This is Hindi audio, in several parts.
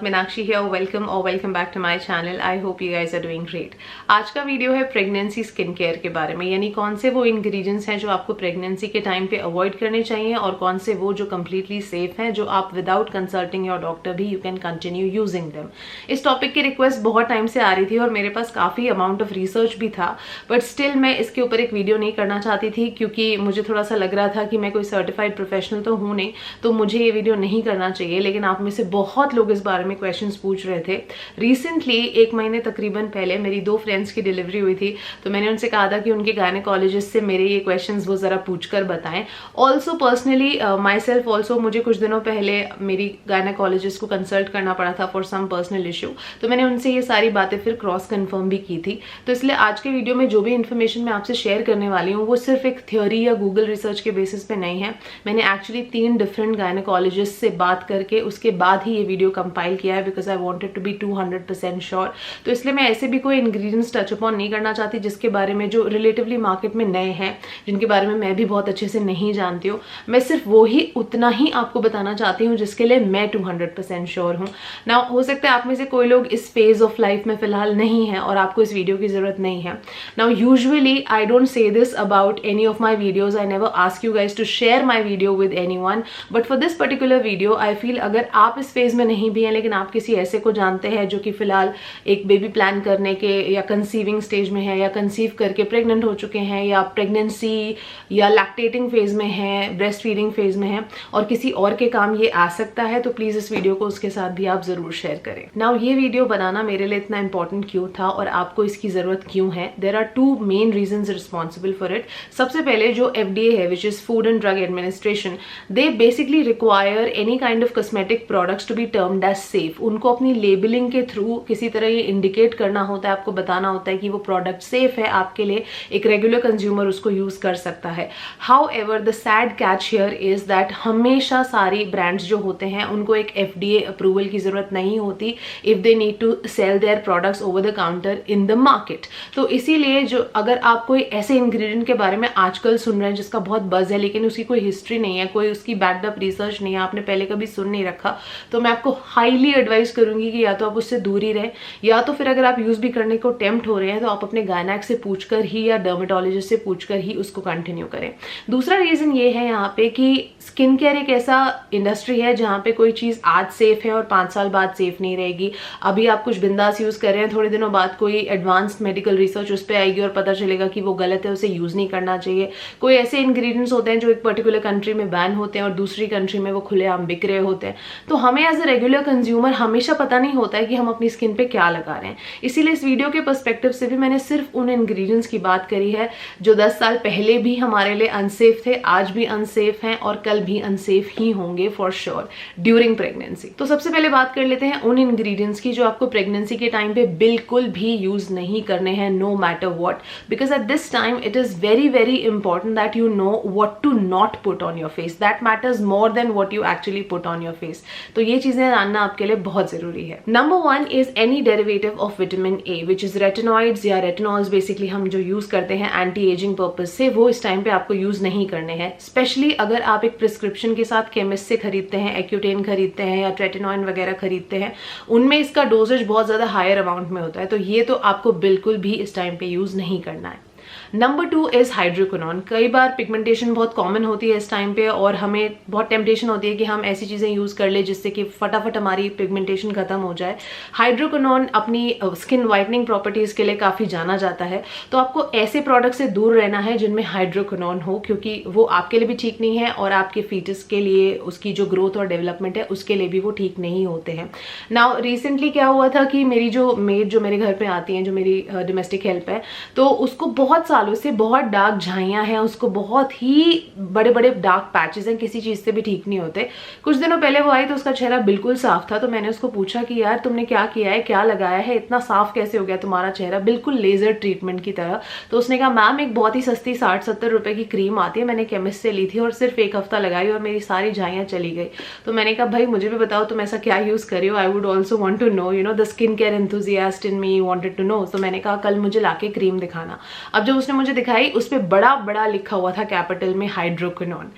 Meenakshi here, welcome back to my channel. I hope you guys are doing great. आज का वीडियो है प्रेगनेंसी स्किन केयर के बारे में, यानी कौन से वो इंग्रेडिएंट्स हैं जो आपको प्रेगनेंसी के टाइम पे अवॉइड करने चाहिए और कौन से वो जो कम्प्लीटली सेफ हैं, जो आप विदाउट कंसल्टिंग योर डॉक्टर भी you can continue using them. इस टॉपिक की रिक्वेस्ट बहुत टाइम से आ रही थी और मेरे पास काफ़ी अमाउंट ऑफ रिसर्च भी था, बट स्टिल मैं इसके ऊपर एक वीडियो नहीं करना चाहती थी क्योंकि मुझे थोड़ा सा लग रहा था कि मैं कोई सर्टिफाइड प्रोफेशनल तो हूँ नहीं, तो मुझे ये वीडियो नहीं करना चाहिए। लेकिन आप में से बहुत लोग इस बारे में क्वेश्चन पूछ रहे थे। रिसेंटली 1 महीने तकरीबन पहले मेरी 2 फ्रेंड्स की डिलीवरी हुई थी, तो मैंने उनसे कहा था कि उनके गायनेकोलॉजिस्ट से मेरे ये क्वेश्चंस वो जरा पूछकर बताएं। Also personally my self also मुझे कुछ दिनों पहले मेरी गायनेकोलॉजिस्ट को कंसल्ट करना पड़ा था फॉर सम पर्सनल इशू, तो मैंने उनसे ये सारी बातें फिर क्रॉस कंफर्म भी की थी। तो इसलिए आज के वीडियो में जो भी इन्फॉर्मेशन मैं आपसे शेयर करने वाली हूँ वो सिर्फ एक थ्योरी या गूगल रिसर्च के बेसिस पे नहीं है। मैंने एक्चुअली 3 डिफरेंट गायनेकोलॉजिस्ट से बात करके उसके बाद ही ये वीडियो कंपाइल किया है, because I wanted to be 200% sure. तो इसलिए मैं ऐसे भी कोई इंग्रेडिएंट्स टच अपॉन नहीं करना चाहती जिसके बारे में जो रिलेटिवली मार्केट में नए हैं, जिनके बारे में मैं भी बहुत अच्छे से नहीं जानती हूँ। मैं सिर्फ वो ही उतना ही आपको बताना चाहती हूँ जिसके लिए मैं 200% श्योर हूँ ना। हो सकता है आप में से कोई लोग इस फेज ऑफ लाइफ में फिलहाल नहीं है और आपको इस वीडियो की जरूरत नहीं है। Now usually I don't say this about any of my videos, I never ask you guys to share my video with anyone, but for this particular video I feel अगर आप इस फेज में नहीं भी हैं लेकिन आप किसी ऐसे को जानते हैं जो कि फिलहाल एक बेबी प्लान करने के या कंसीविंग स्टेज में है या कंसीव करके प्रेग्नेंट हो चुके हैं या प्रेगनेंसी या लैक्टेटिंग फेज में है, ब्रेस्ट फीडिंग फेज में है और किसी और के काम ये आ सकता है, तो प्लीज इस वीडियो को उसके साथ भी आप जरूर शेयर करें। नाउ ये वीडियो बनाना मेरे लिए इतना इंपॉर्टेंट क्यों था और आपको इसकी जरूरत क्यों है? There are 2 main reasons responsible for it. सबसे पहले जो FDA है, which is food and drug administration, they basically require any kind of cosmetic products to be termed as safe. उनको अपनी लेबलिंग के थ्रू किसी तरह ये इंडिकेट करना होता है, आपको बताना होता है कि वो प्रोडक्ट सेफ है आपके लिए, एक रेगुलर कंज्यूमर उसको यूज कर सकता है। How ever the sad catch here is that हमेशा सारी ब्रांड्स जो होते हैं उनको एक FDA अप्रूवल की जरूरत नहीं होती if they need to sell their products over the counter in the market. तो इसीलिए जो अगर आप कोई ऐसे इंग्रेडिएंट के बारे में आजकल सुन रहे हैं जिसका बहुत बज है लेकिन उसकी कोई हिस्ट्री नहीं है, कोई उसकी बैक्ड अप रिसर्च नहीं है, आपने पहले कभी सुन नहीं रखा, तो मैं आपको हाईली एडवाइस करूंगी कि या तो आप उससे दूर ही रहें, या तो फिर अगर आप यूज भी करने को टेम्प्ट हो रहे हैं तो आप अपने गायनेक से पूछकर ही या डर्मेटोलॉजिस्ट से पूछकर ही उसको कंटिन्यू करें। दूसरा रीजन ये है यहाँ पे कि स्किन केयर एक ऐसा इंडस्ट्री है जहाँ पे कोई चीज आज सेफ है और 5 साल बाद सेफ नहीं रहेगी। अभी आप कुछ बिंदास यूज कर रहे हैं, थोड़े दिनों बाद कोई एडवांस्ड मेडिकल रिसर्च उस पर आएगी और पता चलेगा कि वो गलत है, उसे यूज नहीं करना चाहिए। कोई ऐसे इंग्रेडिएंट्स होते हैं जो एक पर्टिकुलर कंट्री में बैन होते हैं और दूसरी कंट्री में वो खुलेआम बिक रहे होते हैं। तो हमें एज अ रेगुलर कंज्यूमर हमेशा पता नहीं होता है कि हम अपनी स्किन पे क्या लगा रहे हैं। इसीलिए इस वीडियो के पर्सपेक्टिव से भी मैंने सिर्फ उन इंग्रेडिएंट्स की बात करी है जो 10 साल पहले भी हमारे लिए अनसेफ थे, आज भी अनसेफ हैं और कल भी अनसेफ ही होंगे फॉर श्योर ड्यूरिंग प्रेगनेंसी। तो सबसे पहले बात कर लेते हैं उन इंग्रेडिएंट्स की जो आपको प्रेगनेंसी के टाइम पे बिल्कुल भी यूज नहीं करने हैं, no matter what, because at this time it is very very important that you know what to not put on your face. That matters more than what you actually put on your face. तो ये चीजें जानना आपके लिए बहुत जरूरी है। Number 1 is any derivative of vitamin A which is retinoids या रेटिनॉल्स, बेसिकली हम जो यूज करते हैं एंटी एजिंग पर्पज से, वो इस टाइम पे आपको यूज नहीं करने हैं। स्पेशली अगर आप एक प्रिस्क्रिप्शन के साथ केमिस्ट से खरीदते हैं, एक्यूटेन खरीदते हैं या ट्रेटिनॉइन वगैरह खरीदते हैं, उनमें इसका डोजेज बहुत ज्यादा हायर अमाउंट में होता है, तो ये तो आपको बिल्कुल भी इस टाइम पे यूज नहीं करना है। Number 2 is hydroquinone. कई बार पिगमेंटेशन बहुत कॉमन होती है इस टाइम पे और हमें बहुत टेम्पटेशन होती है कि हम ऐसी चीजें यूज कर ले जिससे कि फटाफट हमारी पिगमेंटेशन खत्म हो जाए। हाइड्रोक्विनोन अपनी स्किन वाइटनिंग प्रॉपर्टीज के लिए काफी जाना जाता है, तो आपको ऐसे प्रोडक्ट से दूर रहना है जिनमें हाइड्रोक्विनोन हो, क्योंकि वो आपके लिए भी ठीक नहीं है और आपके फीटस के लिए उसकी जो ग्रोथ और डेवलपमेंट है उसके लिए भी वो ठीक नहीं होते हैं। नाउ रिसेंटली क्या हुआ था कि मेरी जो मेड जो मेरे घर पे आती हैं, जो मेरी डोमेस्टिक हेल्प है, तो उसको बहुत सालों से बहुत डार्क झाइयां हैं, उसको बहुत ही बड़े बड़े डार्क पैचेस हैं, किसी चीज से भी ठीक नहीं होते। कुछ दिनों पहले वो आई तो उसका चेहरा बिल्कुल साफ था, तो मैंने उसको पूछा कि यार तुमने क्या किया है, क्या लगाया है, इतना साफ कैसे हो गया तुम्हारा चेहरा, बिल्कुल लेजर ट्रीटमेंट की तरह। तो उसने कहा मैम एक बहुत ही सस्ती 60-70 रुपए की क्रीम आती है, मैंने केमिस्ट से ली थी और सिर्फ 1 हफ्ता लगाई और मेरी सारी झाइयां चली गई। तो मैंने कहा भाई मुझे भी बताओ तुम ऐसा क्या यूज कर रही हो, I would also want to know, you know the skin care enthusiast in me wanted to know. तो मैंने कहा कल मुझे लाके क्रीम दिखाना। अब जब उसने मुझे दिखाई उस पर बड़ा बड़ा लिखा हुआ था कैपिटल में hydroquinone.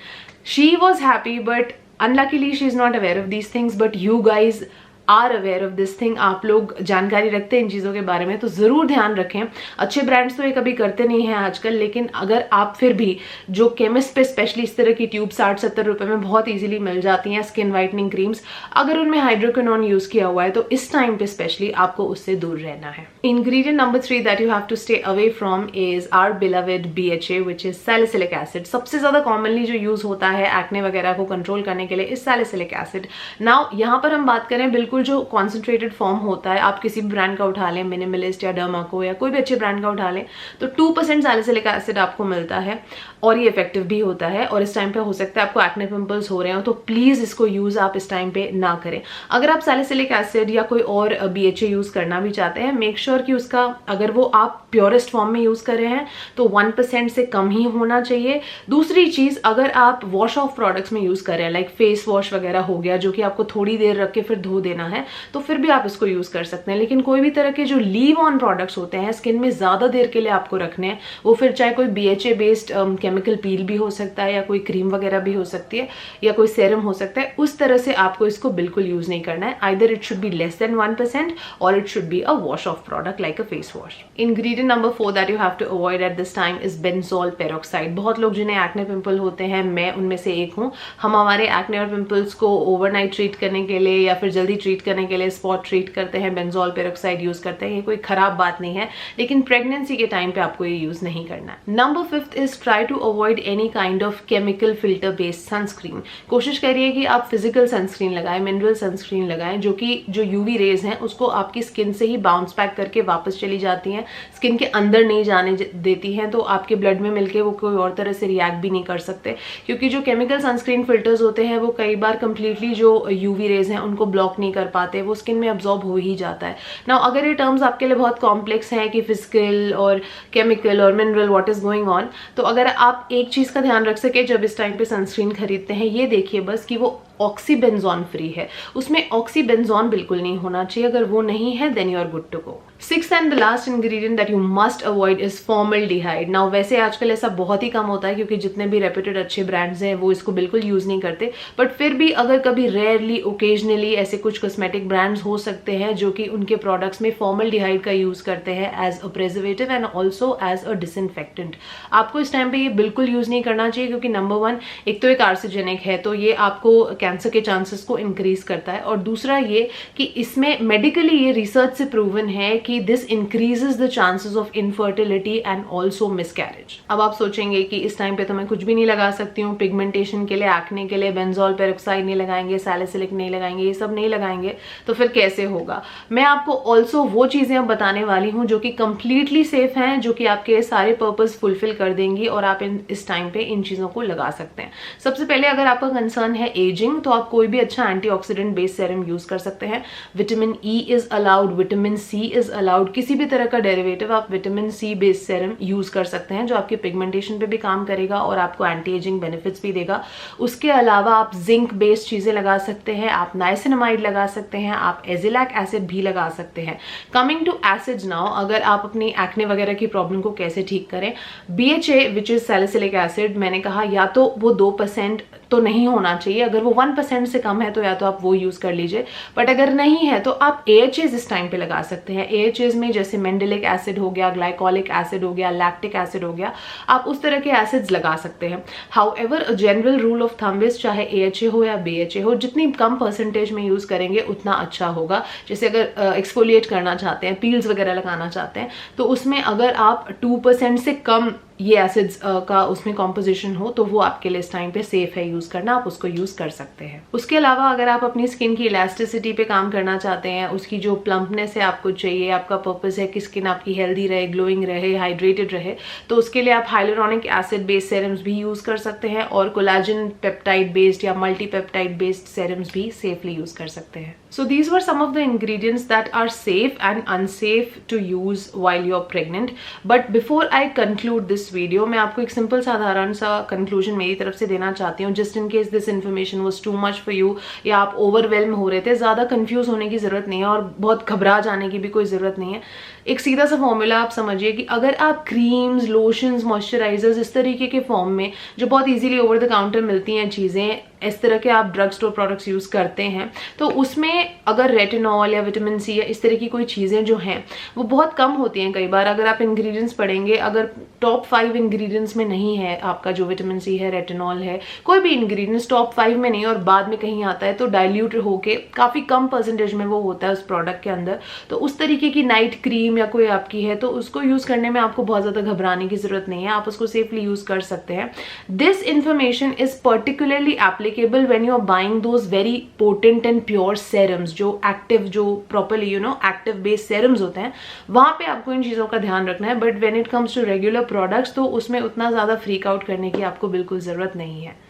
She was happy but unluckily she is not aware of these things, but you guys are aware of this thing, आप लोग जानकारी रखते हैं इन चीज़ों के बारे में, तो ज़रूर ध्यान रखें। अच्छे ब्रांड्स तो ये कभी करते नहीं हैं आजकल, लेकिन अगर आप फिर भी जो केमिस्ट पे स्पेशली इस तरह की ट्यूब 60-70 रुपए में बहुत इजीली मिल जाती हैं स्किन वाइटनिंग क्रीम्स, अगर उनमें हाइड्रोक्विनोन यूज़ किया हुआ है तो इस टाइम पे स्पेशली आपको उससे दूर रहना है। Ingredient number 3 that you have to stay away from is our beloved BHA which is salicylic acid. सबसे ज़्यादा कॉमनली जो यूज़ होता है एक्ने वगैरह को कंट्रोल करने के लिए इस सैलिसिलिक एसिड। नाउ यहाँ पर हम बात करें बिल्कुल जो कॉन्सेंट्रेटेड फॉर्म होता है, आप किसी भी ब्रांड का उठा लें, मिनिमलिस्ट या डर्माको या कोई भी अच्छे ब्रांड का उठा लें, तो 2% सैलिसिलिक एसिड आपको मिलता है और ये इफेक्टिव भी होता है। और इस टाइम पे हो सकता है आपको एक्ने पिंपल्स हो रहे हो, तो प्लीज इसको यूज आप इस टाइम पे ना करें। अगर आप सैलिसिलिक एसिड या कोई और BHA यूज करना भी चाहते हैं, मेक श्योर कि उसका अगर वो आप प्योरेस्ट फॉर्म में यूज कर रहे हैं तो 1% से कम ही होना चाहिए। दूसरी चीज, अगर आप वॉश ऑफ प्रोडक्ट्स में यूज कर रहे हैं लाइक फेस वॉश वगैरह हो गया, जो कि आपको थोड़ी देर रख के फिर धो देना है, तो फिर भी आप इसको यूज कर सकते हैं। लेकिन कोई भी तरह के जो लीव ऑन प्रोडक्ट्स होते हैं स्किन में ज्यादा देर के लिए आपको रखने हैं, वो फिर चाहे कोई BHA बेस्ड केमिकल पील भी हो सकता है या कोई क्रीम वगैरह भी हो सकती है या कोई सेरम हो सकता है, उस तरह से आपको इसको बिल्कुल यूज नहीं करना है। Either it should be less than 1% और it should be a wash off product like a face wash. Ingredient number 4 that you have to avoid at this time is benzoyl peroxide. बहुत लोग जिन्हें एक्ने पिंपल होते हैं, मैं उनमें से एक हूँ, हम हमारे एक्ने और पिंपल्स को ओवरनाइट ट्रीट करने के लिए या फिर जल्दी ट्रीट करने के लिए स्पॉट ट्रीट करते हैं, बेंजोल पेरोक्साइड यूज करते हैं। ये कोई खराब बात नहीं है, लेकिन प्रेगनेंसी के टाइम पे आपको ये यूज नहीं करना है। Number 5 is try to avoid any kind of chemical filter based sunscreen. कोशिश करिए कि आप फिजिकल सनस्क्रीन लगाएं, मिनरल सनस्क्रीन लगाएं, जो कि जो UV रेज हैं उसको आपकी स्किन से ही बाउंस बैक करके वापस चली जाती हैं, स्किन के अंदर नहीं जाने देती हैं, तो आपके ब्लड में मिलके वो कोई और तरह से रिएक्ट भी नहीं कर सकते। क्योंकि जो केमिकल सनस्क्रीन फिल्टर्स होते हैं वो कई बार कंप्लीटली जो UV रेज हैं उनको ब्लॉक नहीं कर पाते, वो स्किन में अब्जॉर्ब हो ही जाता है। नाउ अगर ये टर्म्स आपके लिए बहुत कॉम्प्लेक्स हैं कि फिजिकल और केमिकल और mineral what is going on, तो अगर आप एक चीज का ध्यान रख सके जब इस टाइम पे सनस्क्रीन खरीदते हैं, ये देखिए बस कि वो ऑक्सीबेंजोन फ्री है, उसमें ऑक्सीबेंजोन बिल्कुल नहीं होना चाहिए। अगर वो नहीं है then you are good to go. 6th and the last ingredient that you must avoid is formaldehyde. Now वैसे आजकल ऐसा बहुत ही कम होता है क्योंकि जितने भी रेप्यूटेड अच्छे ब्रांड्स हैं वो इसको बिल्कुल यूज नहीं करते, बट फिर भी अगर कभी रेयरली ओकेजनली ऐसे कुछ कॉस्मेटिक ब्रांड्स हो सकते हैं जो कि उनके प्रोडक्ट्स में फॉर्मल्डिहाइड का यूज करते हैं as a preservative and also as a disinfectant. आपको इस टाइम पे ये बिल्कुल यूज नहीं करना चाहिए क्योंकि नंबर 1 एक तो एक कार्सिजेनिक है, तो ये आपको कैंसर के चांसेस को इंक्रीज करता है, और दूसरा ये कि इसमें मेडिकली ये रिसर्च से प्रूवन है कि this increases the chances of infertility and also miscarriage. अब आप सोचेंगे कि इस टाइम पे तो मैं कुछ भी नहीं लगा सकती हूँ, पिगमेंटेशन के लिए, एक्ने के लिए बेंजोल पेरोक्साइड नहीं लगाएंगे, सैलिसिलिक नहीं लगाएंगे, ये सब नहीं लगाएंगे, तो फिर कैसे होगा? मैं आपको ऑल्सो वो चीजें अब बताने वाली हूँ जो कि कंप्लीटली सेफ हैं, जो कि आपके सारे पर्पस फुलफिल कर देंगी और आप इस टाइम पे इन चीजों को लगा सकते हैं। सबसे पहले अगर आपका कंसर्न है एजिंग, तो आप कोई भी अच्छा एंटीऑक्सीडेंट बेस्ड सेरम यूज कर सकते हैं। Vitamin E is allowed, vitamin C is allowed, किसी भी तरह का डेरिवेटिव आप vitamin C based serum use कर सकते हैं जो आपके पिगमेंटेशन पे भी काम करेगा और आपको एंटी एजिंग बेनिफिट्स भी देगा। उसके अलावा आप जिंक बेस्ड चीजें लगा सकते हैं, आप नाइसिनामाइड लगा सकते हैं, आप एजिलैक एसिड भी लगा सकते हैं। कमिंग टू एसिड्स नाउ, अगर आप अपनी एक्ने वगैरह की प्रॉब्लम को कैसे ठीक करें, BHA which is salicylic acid, मैंने कहा या तो वो 2% तो नहीं होना चाहिए, अगर वो 1% से कम है तो या तो आप वो यूज कर लीजिए, बट अगर नहीं है तो आप AHAs इस टाइम पे लगा सकते हैं। AHAs में जैसे मेंडेलिक एसिड हो गया, ग्लाइकोलिक एसिड हो गया, लैक्टिक एसिड हो गया, आप उस तरह के एसिड्स लगा सकते हैं। However general rule of thumb is चाहे AHA हो या BHA हो, जितनी कम परसेंटेज में यूज करेंगे उतना अच्छा होगा। जैसे अगर एक्सफोलिएट करना चाहते हैं, पील्स वगैरह लगाना चाहते हैं, तो उसमें अगर आप 2% से कम ये एसिड्स का उसमें कॉम्पोजिशन हो तो वो आपके लिए इस टाइम पे सेफ है यूज करना, आप उसको यूज कर सकते हैं। उसके अलावा अगर आप अपनी स्किन की इलास्टिसिटी पे काम करना चाहते हैं, उसकी जो प्लम्पनेस है आपको चाहिए, आपका पर्पस है कि स्किन आपकी हेल्दी रहे, ग्लोइंग रहे, हाइड्रेटेड रहे, तो उसके लिए आप हाइलुरोनिक एसिड बेस्ड सेरम्स भी यूज कर सकते हैं और कोलाजन पेप्टाइड बेस्ड या मल्टीपेप्टाइड बेस्ड सेरम्स भी सेफली यूज कर सकते हैं। So these were some of the ingredients that are safe and unsafe to use while you're pregnant. But before I conclude this video, मैं आपको एक सिंपल साधारण सा कंक्लूजन मेरी तरफ से देना चाहती हूँ, just in case this information was too much for you या आप ओवरवेल्म हो रहे थे। ज़्यादा कंफ्यूज होने की ज़रूरत नहीं है और बहुत घबरा जाने की भी कोई ज़रूरत नहीं है। एक सीधा सा फॉर्मूला आप समझिए कि अगर आप क्रीम्स, लोशंस, मॉइस्चराइजर्स इस तरीके के फॉर्म में जो बहुत इजीली ओवर द काउंटर मिलती हैं चीज़ें इस तरह के आप ड्रग स्टोर प्रोडक्ट्स यूज़ करते हैं तो उसमें अगर रेटिनॉल या विटामिन सी या इस तरह की कोई चीज़ें जो हैं वो बहुत कम होती हैं। कई बार अगर आप इंग्रेडिएंट्स पढ़ेंगे, अगर टॉप 5 इंग्रेडिएंट्स में नहीं है आपका जो विटामिन सी है, रेटिनॉल है, कोई भी इंग्रेडिएंट्स टॉप 5 में नहीं और बाद में कहीं आता है तो डाइल्यूट होके काफ़ी कम परसेंटेज में वो होता है उस प्रोडक्ट के अंदर, तो उस तरीके की नाइट क्रीम या कोई आपकी है तो उसको यूज़ करने में आपको बहुत ज़्यादा घबराने की ज़रूरत नहीं है, आप उसको सेफली यूज़ कर सकते हैं। This information is particularly applicable when you are buying those very potent and pure serums, जो एक्टिव, जो प्रॉपरली एक्टिव बेस्ड सेरम्स होते हैं, वहां पे आपको इन चीज़ों का ध्यान रखना है। But when it comes to regular products तो उसमें उतना ज़्यादा फ्रीक आउट करने की आपको बिल्कुल ज़रूरत नहीं है।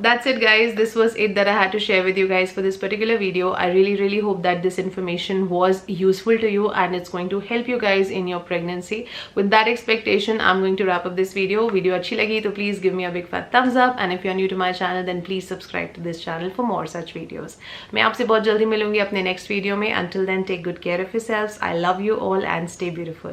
That's it guys, this was it that I had to share with you guys for this particular video. I really hope that this information was useful to you and it's going to help you guys in your pregnancy. With that expectation, I'm going to wrap up this video. Video अच्छी लगी तो please give me a big fat thumbs up and if you're new to my channel then please subscribe to this channel for more such videos. मैं आपसे बहुत जल्दी मिलूंगी अपने next video में. Until then, take good care of yourselves. I love you all and stay beautiful.